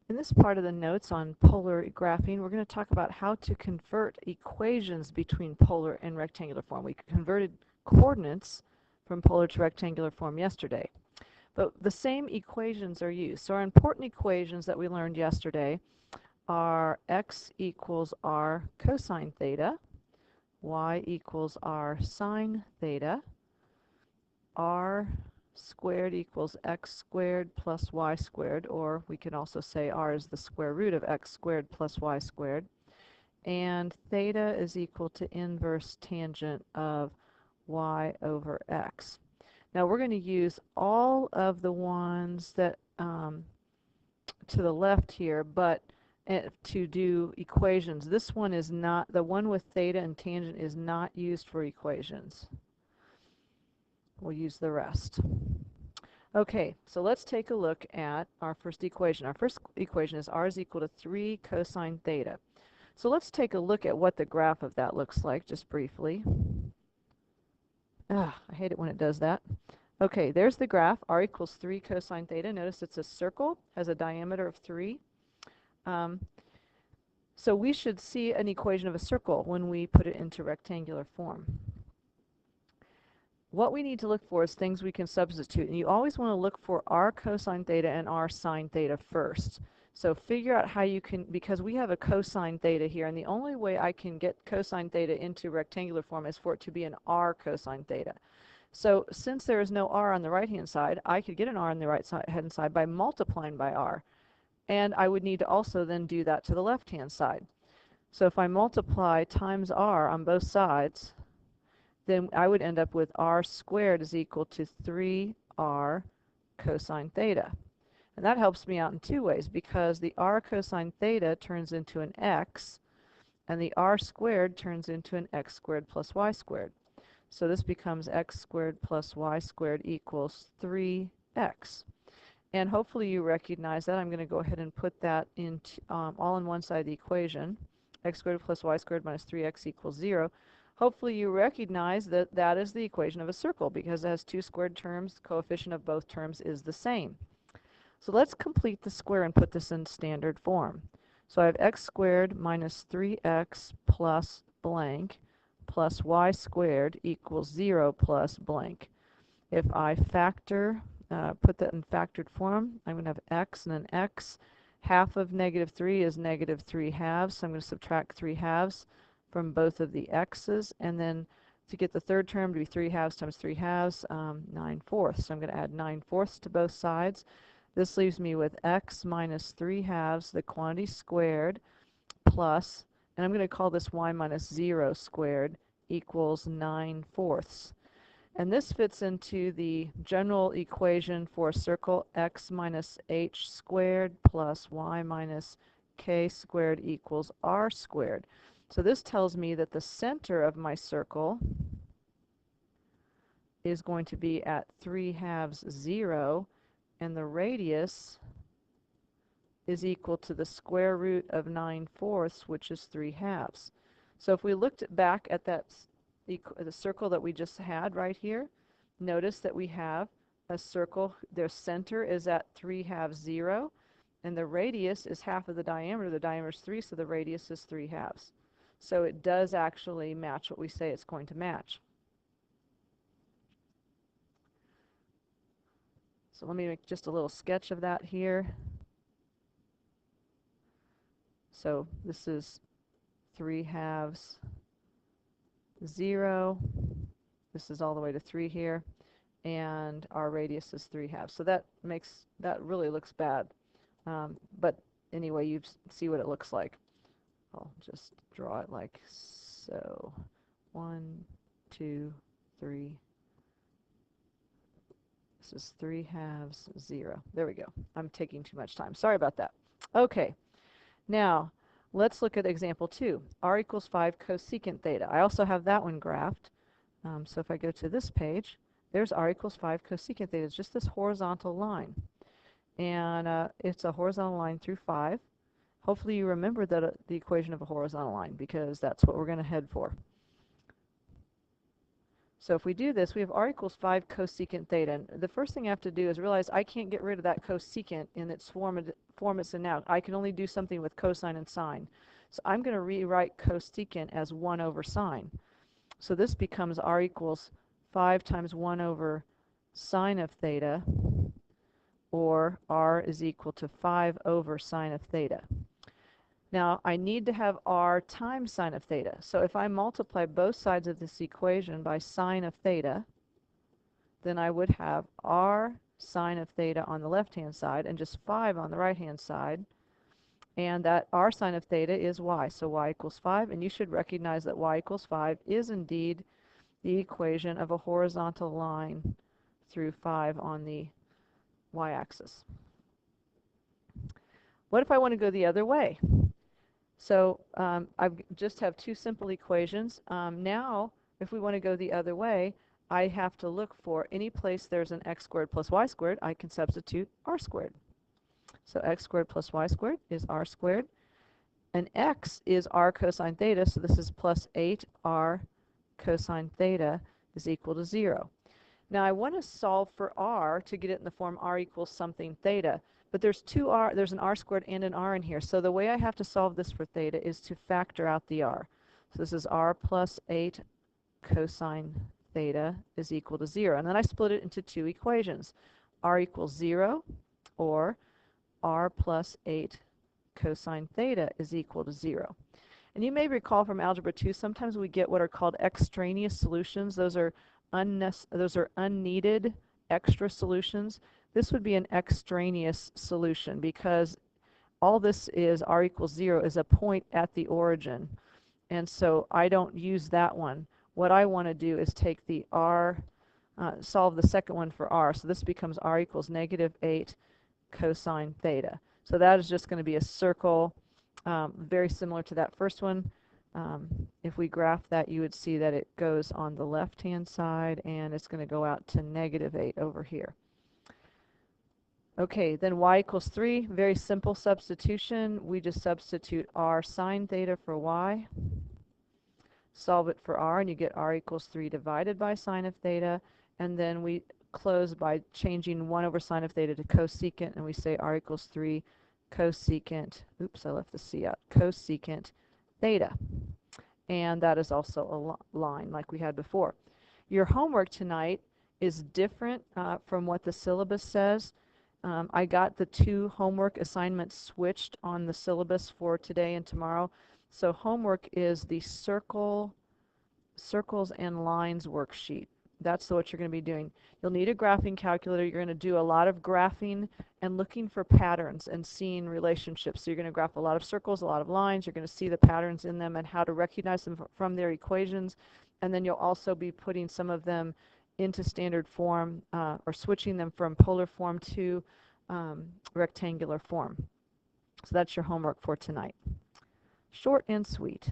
In this part of the notes on polar graphing, we're going to talk about how to convert equations between polar and rectangular form. We converted coordinates from polar to rectangular form yesterday, but the same equations are used. So our important equations that we learned yesterday are x equals r cosine theta, y equals r sine theta, r squared equals x squared plus y squared, or we can also say r is the square root of x squared plus y squared, and theta is equal to inverse tangent of y over x. Now we're going to use all of the ones that to the left here, but to do equations. This one is not, the one with theta and tangent is not used for equations. We'll use the rest. Okay, so let's take a look at our first equation. Our first equation is r is equal to 3 cosine theta. So let's take a look at what the graph of that looks like, just briefly. I hate it when it does that. Okay, there's the graph, r equals 3 cosine theta. Notice it's a circle, has a diameter of 3. So we should see an equation of a circle when we put it into rectangular form. What we need to look for is things we can substitute, and you always want to look for r cosine theta and r sine theta first. So figure out how you can, because we have a cosine theta here, and the only way I can get cosine theta into rectangular form is for it to be an r cosine theta. So since there is no r on the right-hand side, I could get an r on the right-hand side by multiplying by r. And I would need to also then do that to the left-hand side. So if I multiply times r on both sides, then I would end up with r squared is equal to 3r cosine theta. And that helps me out in two ways, because the r cosine theta turns into an x, and the r squared turns into an x squared plus y squared. So this becomes x squared plus y squared equals 3x. And hopefully you recognize that. I'm going to go ahead and put that in all on one side of the equation. X squared plus y squared minus 3x equals 0. Hopefully you recognize that that is the equation of a circle, because it has two squared terms. Coefficient of both terms is the same. So let's complete the square and put this in standard form. So I have x squared minus 3x plus blank plus y squared equals 0 plus blank. If I factor, put that in factored form, I'm going to have x and an x. Half of negative 3 is negative 3 halves, so I'm going to subtract 3 halves from both of the x's, and then to get the third term to be 3 halves times 3 halves, 9 fourths. So I'm going to add 9 fourths to both sides. This leaves me with x minus 3 halves, the quantity squared, plus, and I'm going to call this y minus 0 squared, equals 9 fourths. And this fits into the general equation for a circle, x minus h squared plus y minus k squared equals r squared. So this tells me that the center of my circle is going to be at 3 halves 0, and the radius is equal to the square root of 9 fourths, which is 3 halves. So if we looked back at that the circle that we just had right here, notice that we have a circle, their center is at 3 halves 0, and the radius is half of the diameter. The diameter is 3, so the radius is 3 halves. So it does actually match what we say it's going to match. So let me make just a little sketch of that here. So this is 3 halves 0. This is all the way to 3 here, and our radius is 3 halves. So that really looks bad, but anyway, you see what it looks like. I'll just draw it like so. 1, 2, 3. This is 3 halves 0. There we go. I'm taking too much time. Sorry about that. Okay. Now, let's look at example 2. R equals 5 cosecant theta. I also have that one graphed. So if I go to this page, there's r equals 5 cosecant theta. It's just this horizontal line. And it's a horizontal line through 5. Hopefully you remember that the equation of a horizontal line, because that's what we're going to head for. So if we do this, we have r equals 5 cosecant theta. And the first thing I have to do is realize I can't get rid of that cosecant in its form it's in now. I can only do something with cosine and sine. So I'm going to rewrite cosecant as 1 over sine. So this becomes r equals 5 times 1 over sine of theta, or r is equal to 5 over sine of theta. Now, I need to have r times sine of theta. So if I multiply both sides of this equation by sine of theta, then I would have r sine of theta on the left-hand side and just 5 on the right-hand side. And that r sine of theta is y. So y equals 5. And you should recognize that y equals 5 is indeed the equation of a horizontal line through 5 on the y-axis. What if I want to go the other way? So I just have two simple equations. Now, if we want to go the other way, I have to look for any place there's an x squared plus y squared, I can substitute r squared. So x squared plus y squared is r squared. And x is r cosine theta, so this is plus 8r cosine theta is equal to 0. Now I want to solve for r to get it in the form r equals something theta. But there's an r squared and an r in here. So the way I have to solve this for theta is to factor out the r. So this is r plus 8 cosine theta is equal to 0. And then I split it into two equations. R equals 0, or r plus 8 cosine theta is equal to 0. And you may recall from Algebra 2, sometimes we get what are called extraneous solutions. Those are unneeded extra solutions. This would be an extraneous solution because all this is, r equals 0, is a point at the origin. And so I don't use that one. What I want to do is take the r, solve the second one for r. So this becomes r equals negative 8 cosine theta. So that is just going to be a circle, very similar to that first one. If we graph that, you would see that it goes on the left-hand side, and it's going to go out to negative 8 over here. Okay, then y equals 3, very simple substitution. We just substitute r sine theta for y. Solve it for r, and you get r equals 3 divided by sine of theta. And then we close by changing 1 over sine of theta to cosecant, and we say r equals 3 cosecant, oops, I left the c out, cosecant theta. And that is also a line like we had before. Your homework tonight is different from what the syllabus says. I got the two homework assignments switched on the syllabus for today and tomorrow. So homework is the circles and lines worksheet. That's what you're going to be doing. You'll need a graphing calculator. You're going to do a lot of graphing and looking for patterns and seeing relationships. So you're going to graph a lot of circles, a lot of lines. You're going to see the patterns in them and how to recognize them from their equations. And then you'll also be putting some of them into standard form or switching them from polar form to rectangular form. So that's your homework for tonight. Short and sweet.